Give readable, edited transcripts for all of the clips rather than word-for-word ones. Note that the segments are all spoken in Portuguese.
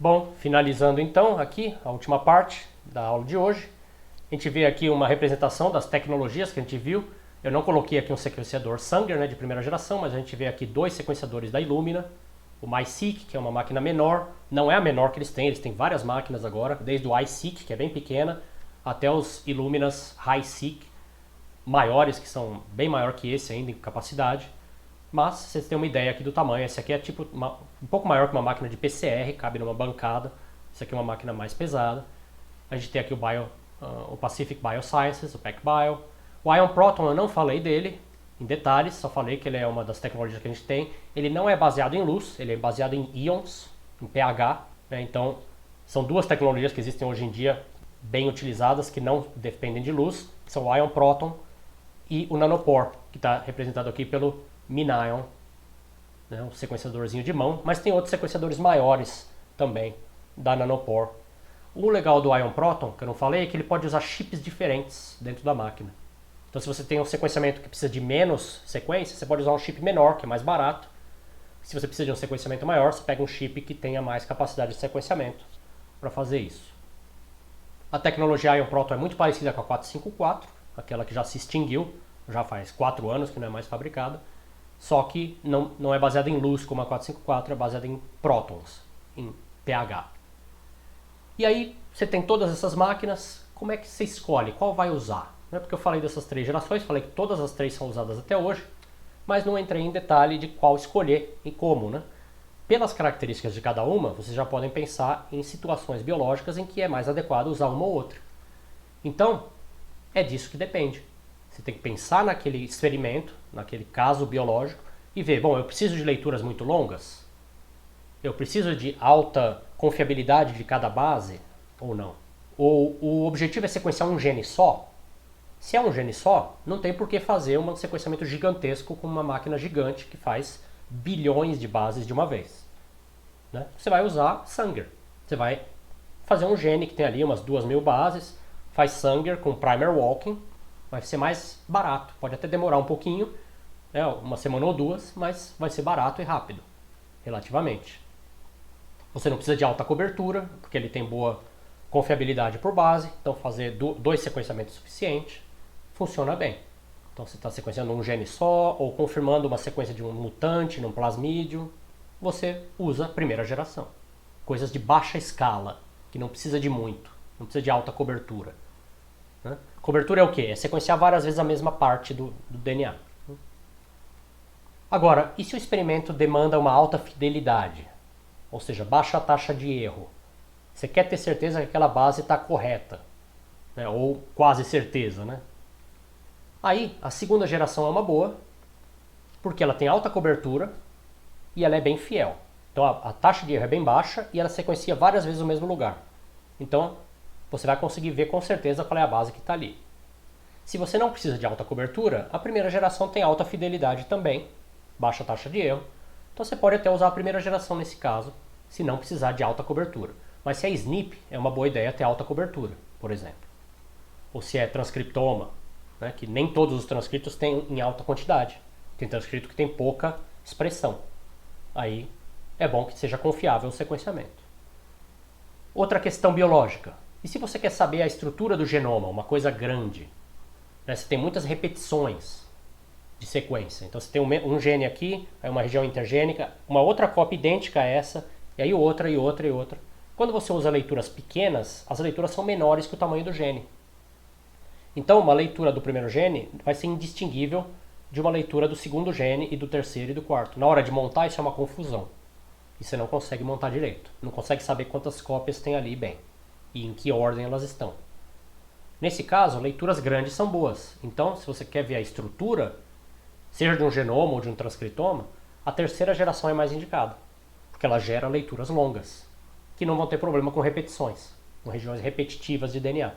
Bom, finalizando então aqui a última parte da aula de hoje, a gente vê aqui uma representação das tecnologias que a gente viu. Eu não coloquei aqui um sequenciador Sanger, né, de primeira geração, mas a gente vê aqui dois sequenciadores da Illumina, o MySeq, que é uma máquina menor, não é a menor que eles têm várias máquinas agora, desde o iSeq, que é bem pequena, até os Illuminas HiSeq, maiores, que são bem maior que esse ainda em capacidade. Mas vocês têm uma ideia aqui do tamanho. Esse aqui é tipo um pouco maior que uma máquina de PCR, cabe numa bancada. Esse aqui é uma máquina mais pesada. A gente tem aqui o Pacific Biosciences, o PacBio. O Ion Proton eu não falei dele em detalhes, só falei que ele é uma das tecnologias que a gente tem. Ele não é baseado em luz, ele é baseado em íons, em pH. Né? Então são duas tecnologias que existem hoje em dia bem utilizadas, que não dependem de luz, que são o Ion Proton e o Nanopore, que está representado aqui pelo MinION, né, um sequenciadorzinho de mão, mas tem outros sequenciadores maiores também da Nanopore. O legal do Ion Proton, que eu não falei, é que ele pode usar chips diferentes dentro da máquina. Então se você tem um sequenciamento que precisa de menos sequência, você pode usar um chip menor, que é mais barato. Se você precisa de um sequenciamento maior, você pega um chip que tenha mais capacidade de sequenciamento para fazer isso. A tecnologia Ion Proton é muito parecida com a 454, aquela que já se extinguiu, já faz 4 anos que não é mais fabricada. Só que não é baseada em luz como a 454, é baseada em prótons, em pH. E aí você tem todas essas máquinas, como é que você escolhe? Qual vai usar? Porque eu falei dessas 3 gerações, falei que todas as 3 são usadas até hoje, mas não entrei em detalhe de qual escolher e como. Né? Pelas características de cada uma, vocês já podem pensar em situações biológicas em que é mais adequado usar uma ou outra. Então, é disso que depende. Você tem que pensar naquele experimento, naquele caso biológico, e ver, bom, eu preciso de leituras muito longas? Eu preciso de alta confiabilidade de cada base ou não? Ou o objetivo é sequenciar um gene só? Se é um gene só, não tem por que fazer um sequenciamento gigantesco com uma máquina gigante que faz bilhões de bases de uma vez. Né? Você vai usar Sanger. Você vai fazer um gene que tem ali umas 2.000 bases, faz Sanger com primer walking, vai ser mais barato, pode até demorar um pouquinho, né, uma semana ou duas, mas vai ser barato e rápido, relativamente. Você não precisa de alta cobertura, porque ele tem boa confiabilidade por base, então fazer 2 sequenciamentos é suficiente, funciona bem. Então você está sequenciando um gene só, ou confirmando uma sequência de um mutante num plasmídio, você usa a primeira geração. Coisas de baixa escala, que não precisa de muito, não precisa de alta cobertura. Né? Cobertura é o quê? É sequenciar várias vezes a mesma parte do DNA. Agora, e se o experimento demanda uma alta fidelidade? Ou seja, baixa taxa de erro. Você quer ter certeza que aquela base está correta. Né? Ou quase certeza. Né? Aí, a segunda geração é uma boa, porque ela tem alta cobertura e ela é bem fiel. Então a taxa de erro é bem baixa e ela sequencia várias vezes o mesmo lugar. Então, você vai conseguir ver com certeza qual é a base que está ali. Se você não precisa de alta cobertura, a primeira geração tem alta fidelidade também, baixa taxa de erro. Então você pode até usar a primeira geração nesse caso, se não precisar de alta cobertura. Mas se é SNP, é uma boa ideia ter alta cobertura, por exemplo. Ou se é transcriptoma, né, que nem todos os transcritos têm em alta quantidade. Tem transcrito que tem pouca expressão. Aí é bom que seja confiável o sequenciamento. Outra questão biológica. E se você quer saber a estrutura do genoma, uma coisa grande? Né, você tem muitas repetições de sequência. Então você tem um gene aqui, aí uma região intergênica, uma outra cópia idêntica a essa, e aí outra e outra e outra. Quando você usa leituras pequenas, as leituras são menores que o tamanho do gene. Então uma leitura do primeiro gene vai ser indistinguível de uma leitura do segundo gene e do terceiro e do quarto. Na hora de montar, isso é uma confusão. E você não consegue montar direito. Não consegue saber quantas cópias tem ali bem. E em que ordem elas estão. Nesse caso, leituras grandes são boas. Então, se você quer ver a estrutura, seja de um genoma ou de um transcriptoma, a terceira geração é mais indicada. Porque ela gera leituras longas, que não vão ter problema com repetições, com regiões repetitivas de DNA.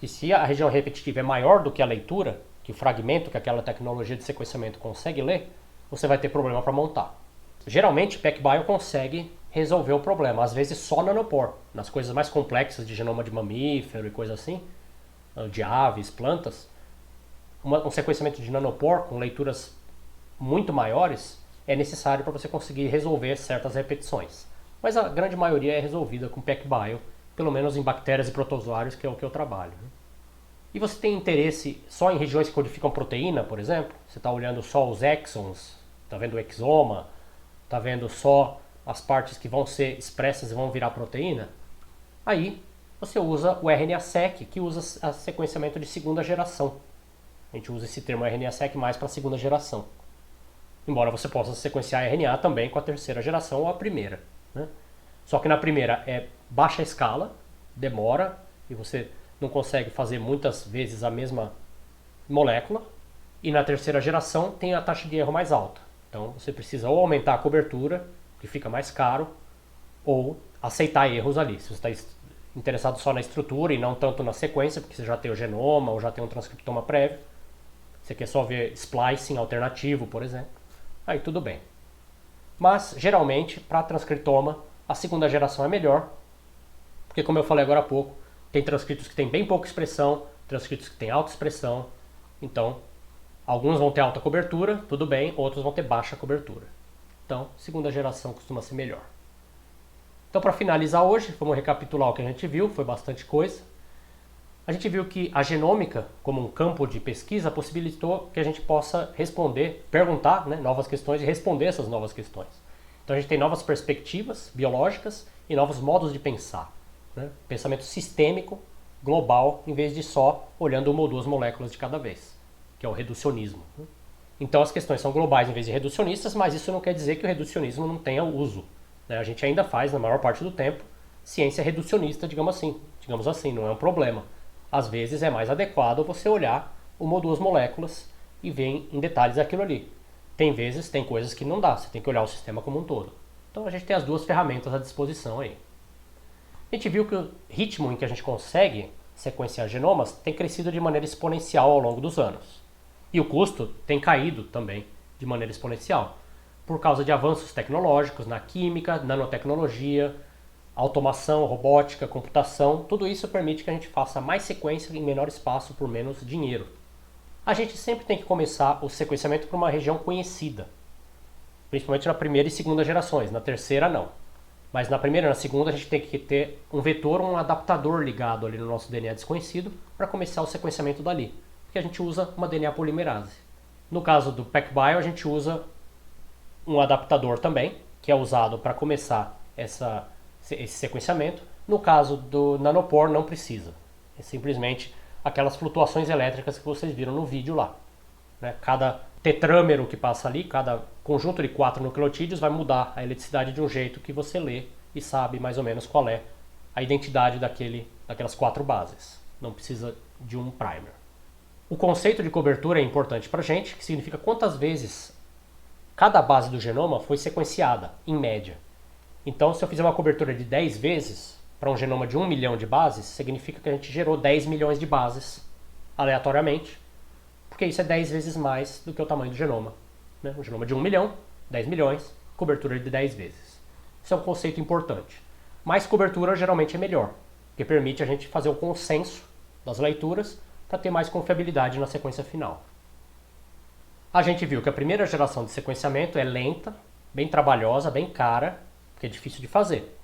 E se a região repetitiva é maior do que a leitura, que o fragmento que aquela tecnologia de sequenciamento consegue ler, você vai ter problema para montar. Geralmente, PacBio consegue resolver o problema, às vezes só Nanopore. Nas coisas mais complexas de genoma de mamífero e coisa assim, de aves, plantas, um sequenciamento de Nanopore com leituras muito maiores é necessário para você conseguir resolver certas repetições. mas a grande maioria é resolvida com PacBio, pelo menos em bactérias e protozoários, que é o que eu trabalho. E você tem interesse só em regiões que codificam proteína, por exemplo? Você está olhando só os exons, está vendo o exoma, está vendo só as partes que vão ser expressas e vão virar proteína? Aí você usa o RNA-seq, que usa a sequenciamento de segunda geração. A gente usa esse termo RNA-seq mais para a segunda geração. Embora você possa sequenciar RNA também com a terceira geração ou a primeira. Né? Só que na primeira é baixa escala, demora, e você não consegue fazer muitas vezes a mesma molécula. E na terceira geração tem a taxa de erro mais alta. Então você precisa ou aumentar a cobertura, que fica mais caro, ou aceitar erros ali. Se você está interessado só na estrutura e não tanto na sequência, porque você já tem o genoma ou já tem um transcriptoma prévio, você quer só ver splicing alternativo, por exemplo, aí tudo bem. Mas, geralmente, para transcriptoma, a segunda geração é melhor, porque como eu falei agora há pouco, tem transcritos que tem bem pouca expressão, transcritos que tem alta expressão, então alguns vão ter alta cobertura, tudo bem, outros vão ter baixa cobertura. Então, segunda geração costuma ser melhor. Então, para finalizar hoje, vamos recapitular o que a gente viu, foi bastante coisa. A gente viu que a genômica, como um campo de pesquisa, possibilitou que a gente possa responder, perguntar, né, novas questões e responder essas novas questões. Então, a gente tem novas perspectivas biológicas e novos modos de pensar. Né? Pensamento sistêmico, global, em vez de só olhando uma ou duas moléculas de cada vez, que é o reducionismo. Então, as questões são globais em vez de reducionistas, mas isso não quer dizer que o reducionismo não tenha uso. A gente ainda faz, na maior parte do tempo, ciência reducionista, digamos assim, não é um problema. Às vezes é mais adequado você olhar uma ou duas moléculas e ver em detalhes aquilo ali. Tem coisas que não dá, você tem que olhar o sistema como um todo. Então a gente tem as duas ferramentas à disposição aí. A gente viu que o ritmo em que a gente consegue sequenciar genomas tem crescido de maneira exponencial ao longo dos anos. E o custo tem caído também de maneira exponencial, por causa de avanços tecnológicos na química, nanotecnologia, automação, robótica, computação. Tudo isso permite que a gente faça mais sequência em menor espaço por menos dinheiro. A gente sempre tem que começar o sequenciamento por uma região conhecida, principalmente na primeira e segunda gerações, na terceira não. Mas na primeira e na segunda a gente tem que ter um vetor, um adaptador ligado ali no nosso DNA desconhecido para começar o sequenciamento dali, porque a gente usa uma DNA polimerase. No caso do PacBio a gente usa um adaptador também, que é usado para começar esse sequenciamento. No caso do Nanopore não precisa, é simplesmente aquelas flutuações elétricas que vocês viram no vídeo lá. Né? Cada tetrâmero que passa ali, cada conjunto de 4 nucleotídeos vai mudar a eletricidade de um jeito que você lê e sabe mais ou menos qual é a identidade daquelas 4 bases. Não precisa de um primer. O conceito de cobertura é importante para a gente, que significa quantas vezes cada base do genoma foi sequenciada, em média. Então, se eu fizer uma cobertura de 10 vezes para um genoma de 1 milhão de bases, significa que a gente gerou 10 milhões de bases aleatoriamente, porque isso é 10 vezes mais do que o tamanho do genoma. Né? Um genoma de 1 milhão, 10 milhões, cobertura de 10 vezes. Isso é um conceito importante. Mais cobertura geralmente é melhor, porque permite a gente fazer o consenso das leituras para ter mais confiabilidade na sequência final. A gente viu que a primeira geração de sequenciamento é lenta, bem trabalhosa, bem cara, porque é difícil de fazer.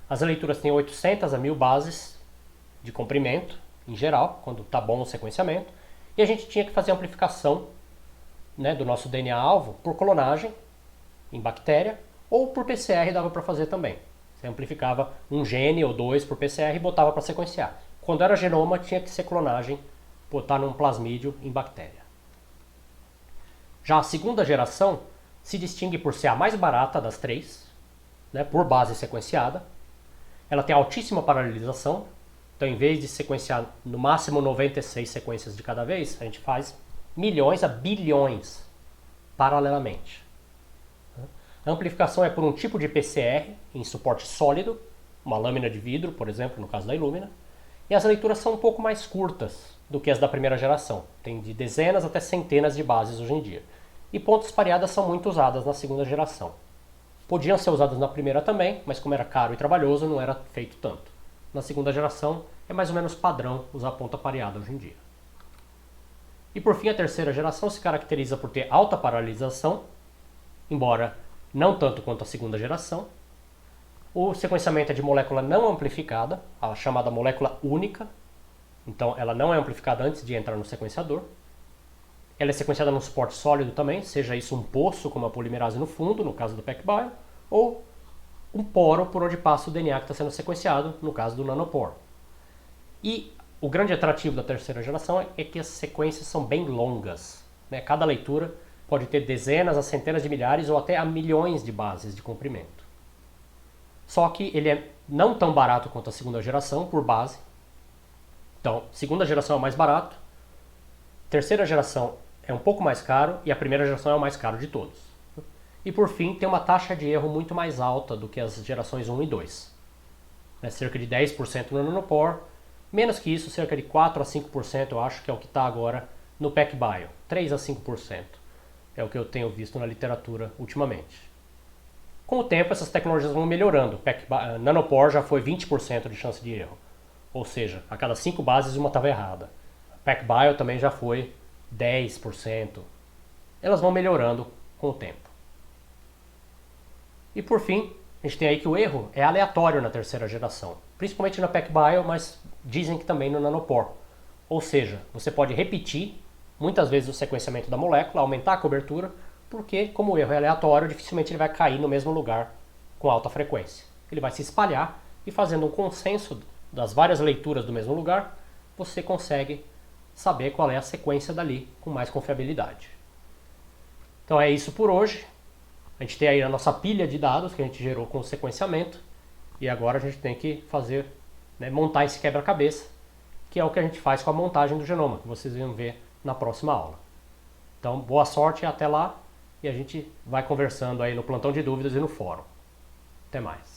As leituras têm 800 a 1000 bases de comprimento, em geral, quando está bom o sequenciamento, e a gente tinha que fazer amplificação, né, do nosso DNA-alvo por clonagem em bactéria, ou por PCR dava para fazer também. Você amplificava um gene ou 2 por PCR e botava para sequenciar. Quando era genoma, tinha que ser clonagem, botar num plasmídio em bactéria. Já a segunda geração se distingue por ser a mais barata das 3, né, por base sequenciada. Ela tem altíssima paralelização, então em vez de sequenciar no máximo 96 sequências de cada vez, a gente faz milhões a bilhões paralelamente. A amplificação é por um tipo de PCR em suporte sólido, uma lâmina de vidro, por exemplo, no caso da Illumina, e as leituras são um pouco mais curtas do que as da primeira geração. Tem de dezenas até centenas de bases hoje em dia. E pontos pareadas são muito usadas na segunda geração. Podiam ser usadas na primeira também, mas como era caro e trabalhoso, não era feito tanto. Na segunda geração, é mais ou menos padrão usar ponta pareada hoje em dia. E por fim, a terceira geração se caracteriza por ter alta paralelização, embora não tanto quanto a segunda geração. O sequenciamento é de molécula não amplificada, a chamada molécula única. Então ela não é amplificada antes de entrar no sequenciador. Ela é sequenciada num suporte sólido também, seja isso um poço com uma polimerase no fundo, no caso do PacBio, ou um poro por onde passa o DNA que está sendo sequenciado, no caso do nanopore. E o grande atrativo da terceira geração é que as sequências são bem longas, né? Cada leitura pode ter dezenas a centenas de milhares ou até a milhões de bases de comprimento. Só que ele é não tão barato quanto a segunda geração por base. Então, segunda geração é o mais barato, terceira geração é um pouco mais caro e a primeira geração é o mais caro de todos. E por fim, tem uma taxa de erro muito mais alta do que as gerações 1 e 2. Cerca de 10% no nanopore, menos que isso, cerca de 4 a 5% eu acho que é o que está agora no PacBio. 3 a 5% é o que eu tenho visto na literatura ultimamente. Com o tempo, essas tecnologias vão melhorando. Nanopore já foi 20% de chance de erro. Ou seja, a cada 5 bases uma estava errada. PacBio também já foi 10%. Elas vão melhorando com o tempo. E por fim, a gente tem aí que o erro é aleatório na terceira geração. Principalmente na PacBio, mas dizem que também no nanopore. Ou seja, você pode repetir muitas vezes o sequenciamento da molécula, aumentar a cobertura, porque como o erro é aleatório, dificilmente ele vai cair no mesmo lugar com alta frequência. Ele vai se espalhar e fazendo um consenso das várias leituras do mesmo lugar, você consegue saber qual é a sequência dali com mais confiabilidade. Então é isso por hoje. A gente tem aí a nossa pilha de dados que a gente gerou com o sequenciamento e agora a gente tem que fazer, montar esse quebra-cabeça, que é o que a gente faz com a montagem do genoma, que vocês vão ver na próxima aula. Então, boa sorte e até lá, e a gente vai conversando aí no plantão de dúvidas e no fórum. Até mais.